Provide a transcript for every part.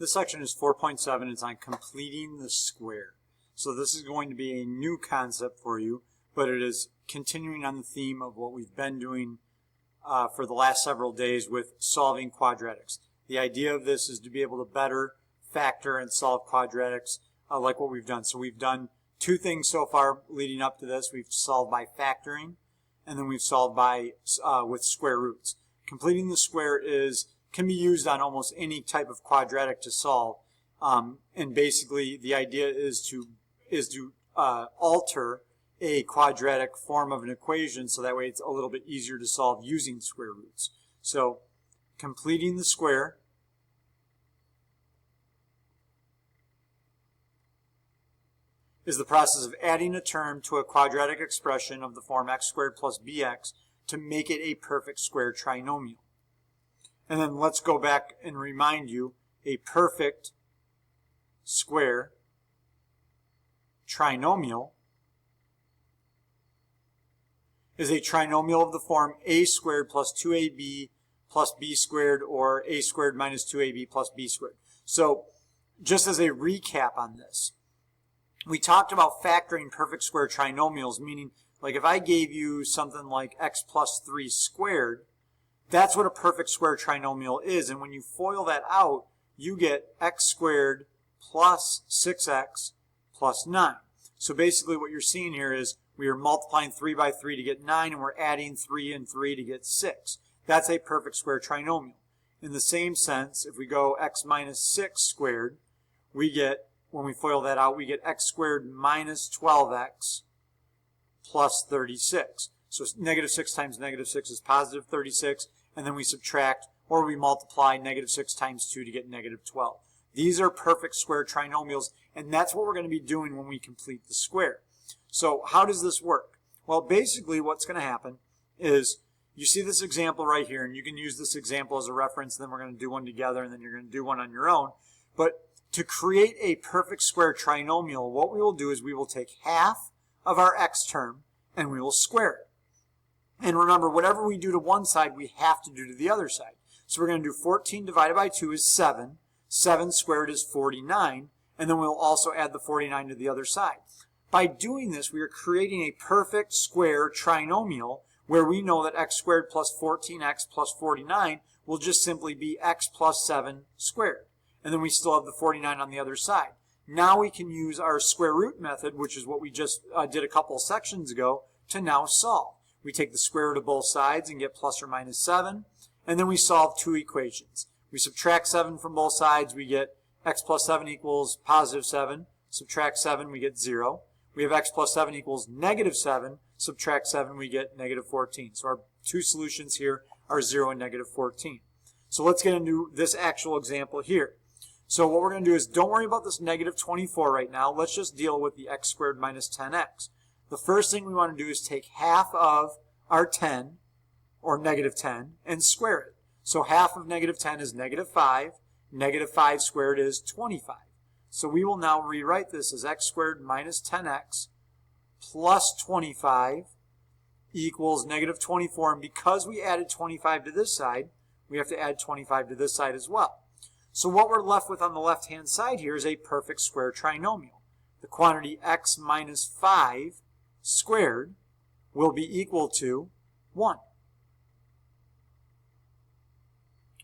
This section is 4.7. It's on completing the square. So this is going to be a new concept for you, but it is continuing on the theme of what we've been doing for the last several days with solving quadratics. The idea of this is to be able to better factor and solve quadratics like what we've done. So we've done two things so far leading up to this. We've solved by factoring, and then we've solved by with square roots. Completing the square can be used on almost any type of quadratic to solve, and basically the idea is to alter a quadratic form of an equation so that way it's a little bit easier to solve using square roots. So completing the square is the process of adding a term to a quadratic expression of the form x squared plus bx to make it a perfect square trinomial. And then let's go back and remind you, a perfect square trinomial is a trinomial of the form a squared plus 2ab plus b squared, or a squared minus 2ab plus b squared. So just as a recap on this, we talked about factoring perfect square trinomials, meaning like if I gave you something like x plus 3 squared, that's what a perfect square trinomial is. And when you FOIL that out, you get x squared plus 6x plus 9. So basically what you're seeing here is we are multiplying 3 by 3 to get 9, and we're adding 3 and 3 to get 6. That's a perfect square trinomial. In the same sense, if we go x minus 6 squared, we get, when we FOIL that out, we get x squared minus 12x plus 36. So negative 6 times negative 6 is positive 36, and then we subtract, or we multiply negative 6 times 2 to get negative 12. These are perfect square trinomials, and that's what we're going to be doing when we complete the square. So how does this work? Well, basically what's going to happen is you see this example right here, and you can use this example as a reference, then we're going to do one together, and then you're going to do one on your own. But to create a perfect square trinomial, what we will do is we will take half of our x term and we will square it. And remember, whatever we do to one side, we have to do to the other side. So we're going to do 14 divided by 2 is 7. 7 squared is 49. And then we'll also add the 49 to the other side. By doing this, we are creating a perfect square trinomial where we know that x squared plus 14x plus 49 will just simply be x plus 7 squared. And then we still have the 49 on the other side. Now we can use our square root method, which is what we just did a couple sections ago, to now solve. We take the square root of both sides and get plus or minus 7, and then we solve two equations. We subtract 7 from both sides, we get x plus 7 equals positive 7. Subtract 7, we get 0. We have x plus 7 equals negative 7. Subtract 7, we get negative 14. So our two solutions here are 0 and negative 14. So let's get into this actual example here. So what we're going to do is, don't worry about this negative 24 right now. Let's just deal with the x squared minus 10x. The first thing we want to do is take half of our 10, or negative 10, and square it. So half of negative 10 is negative 5. Negative 5 squared is 25. So we will now rewrite this as x squared minus 10x plus 25 equals negative 24. And because we added 25 to this side, we have to add 25 to this side as well. So what we're left with on the left-hand side here is a perfect square trinomial. The quantity x minus 5 squared will be equal to 1.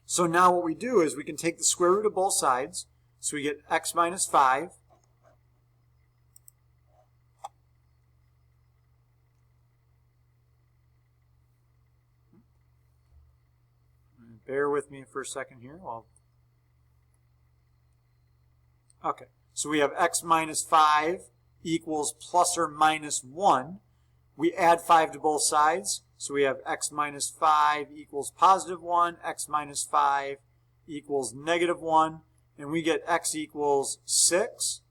So now what we do is we can take the square root of both sides. So we get x minus 5 bear with me for a second here. Okay, so we have x minus 5 equals plus or minus 1. We add 5 to both sides. So we have x minus 5 equals positive 1. X minus 5 equals negative 1. And we get x equals 6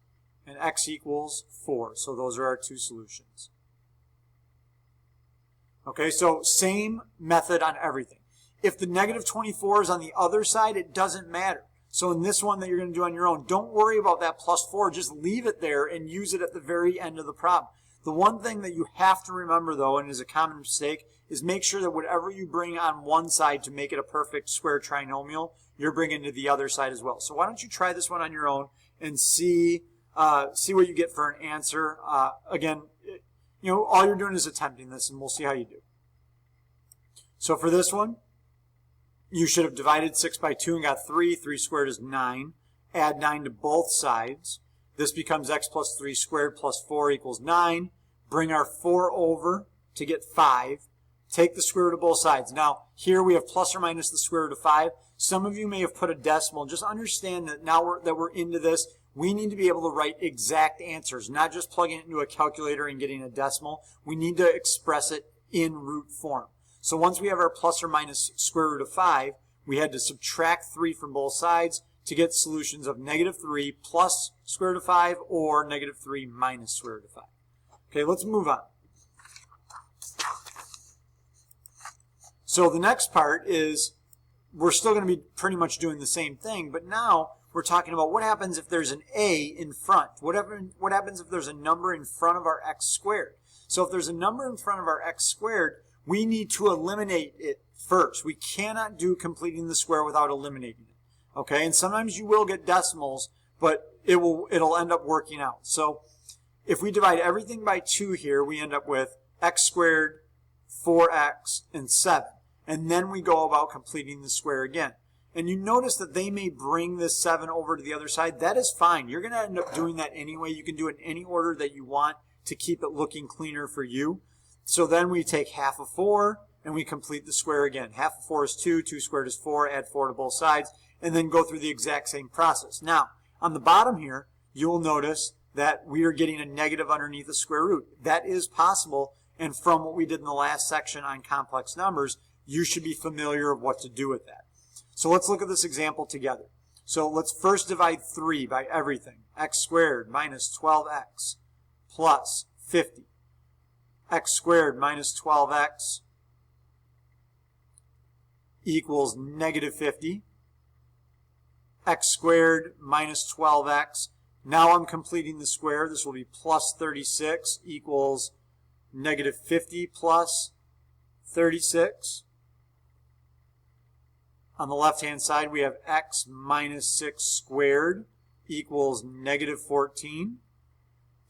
and x equals 4. So those are our two solutions. Okay, so same method on everything. If the negative 24 is on the other side, it doesn't matter. So in this one that you're going to do on your own, don't worry about that plus 4. Just leave it there and use it at the very end of the problem. The one thing that you have to remember, though, and is a common mistake, is make sure that whatever you bring on one side to make it a perfect square trinomial, you're bringing to the other side as well. So why don't you try this one on your own and see what you get for an answer. Again, all you're doing is attempting this, and we'll see how you do. So for this one, you should have divided 6 by 2 and got 3. 3 squared is 9. Add 9 to both sides. This becomes x plus 3 squared plus 4 equals 9. Bring our 4 over to get 5. Take the square root of both sides. Now, here we have plus or minus the square root of 5. Some of you may have put a decimal. Just understand that now that we're into this, we need to be able to write exact answers, not just plugging it into a calculator and getting a decimal. We need to express it in root form. So once we have our plus or minus square root of 5, we had to subtract 3 from both sides to get solutions of negative 3 plus square root of 5 or negative 3 minus square root of 5. Okay, let's move on. So the next part is we're still going to be pretty much doing the same thing, but now we're talking about what happens if there's an a in front. What happens if there's a number in front of our x squared? So if there's a number in front of our x squared, we need to eliminate it first. We cannot do completing the square without eliminating it. Okay, and sometimes you will get decimals, but it'll end up working out. So if we divide everything by 2 here, we end up with x squared, 4x, and 7. And then we go about completing the square again. And you notice that they may bring this 7 over to the other side. That is fine. You're going to end up doing that anyway. You can do it in any order that you want to keep it looking cleaner for you. So then we take half of 4 and we complete the square again. Half of 4 is 2. 2 squared is 4. Add 4 to both sides. And then go through the exact same process. Now, on the bottom here, you will notice that we are getting a negative underneath the square root. That is possible. And from what we did in the last section on complex numbers, you should be familiar of what to do with that. So let's look at this example together. So let's first divide 3 by everything. X squared minus 12x plus 50. X squared minus 12x equals negative 50. X squared minus 12x. Now I'm completing the square. This will be plus 36 equals negative 50 plus 36. On the left-hand side, we have x minus 6 squared equals negative 14.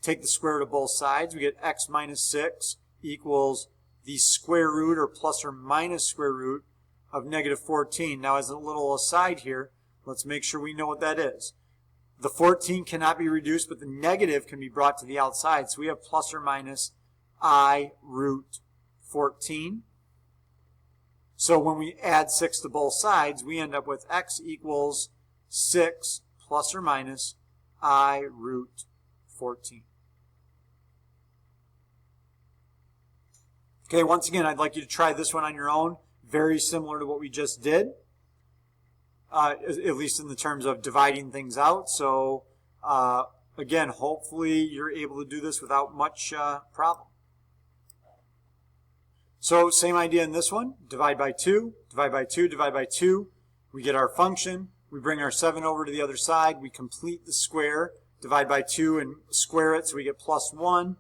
Take the square root of both sides. We get x minus 6 equals the square root or plus or minus square root of negative 14. Now, as a little aside here, let's make sure we know what that is. The 14 cannot be reduced, but the negative can be brought to the outside. So we have plus or minus I root 14. So when we add 6 to both sides, we end up with x equals 6 plus or minus I root 14. Okay, once again, I'd like you to try this one on your own. Very similar to what we just did, at least in the terms of dividing things out. So again, hopefully you're able to do this without much problem. So same idea in this one. Divide by 2, divide by 2, divide by 2. We get our function. We bring our 7 over to the other side. We complete the square. Divide by 2 and square it, so we get plus 1.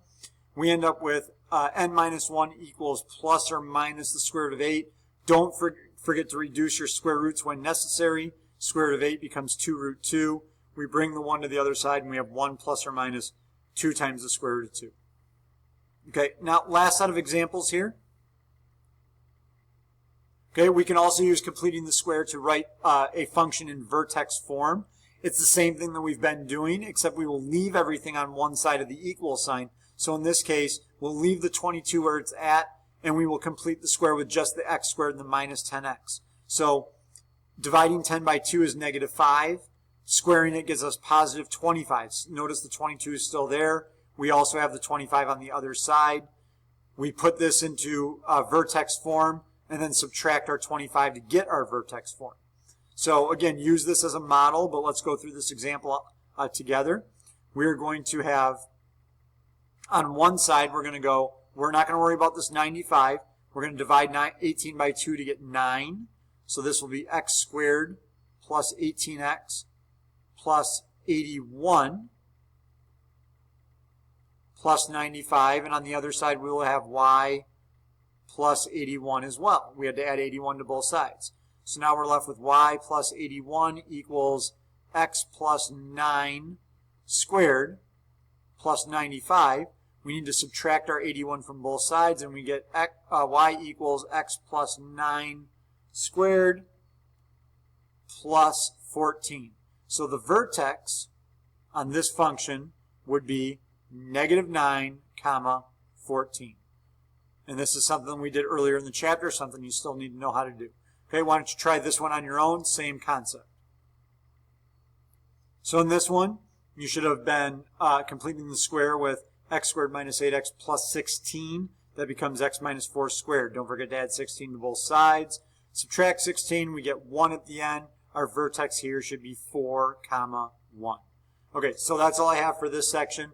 We end up with n minus 1 equals plus or minus the square root of 8. Don't forget to reduce your square roots when necessary. Square root of 8 becomes 2 root 2. We bring the 1 to the other side, and we have 1 plus or minus 2 times the square root of 2. Okay, now last set of examples here. Okay, we can also use completing the square to write a function in vertex form. It's the same thing that we've been doing, except we will leave everything on one side of the equal sign. So in this case, we'll leave the 22 where it's at, and we will complete the square with just the x squared and the minus 10x. So dividing 10 by 2 is negative 5. Squaring it gives us positive 25. Notice the 22 is still there. We also have the 25 on the other side. We put this into vertex form and then subtract our 25 to get our vertex form. So again, use this as a model, but let's go through this example together. We're going to have, on one side, we're not going to worry about this 95. We're going to divide 18 by 2 to get 9. So this will be x squared plus 18x plus 81 plus 95, and on the other side we will have y plus 81 as well. We had to add 81 to both sides. So now we're left with y plus 81 equals x plus 9 squared plus 95. We need to subtract our 81 from both sides, and we get y equals x plus 9 squared plus 14. So the vertex on this function would be negative 9, comma 14. And this is something we did earlier in the chapter, something you still need to know how to do. Okay, why don't you try this one on your own? Same concept. So in this one, you should have been completing the square with x squared minus 8x plus 16. That becomes x minus 4 squared. Don't forget to add 16 to both sides. Subtract 16, we get 1 at the end. Our vertex here should be 4, comma 1. Okay, so that's all I have for this section.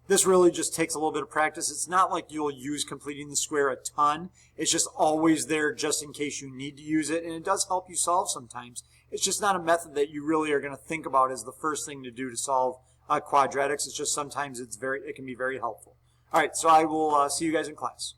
This really just takes a little bit of practice. It's not like you'll use completing the square a ton. It's just always there just in case you need to use it, and it does help you solve sometimes. It's just not a method that you really are going to think about as the first thing to do to solve quadratics. It's just sometimes it can be very helpful. All right, so I will see you guys in class.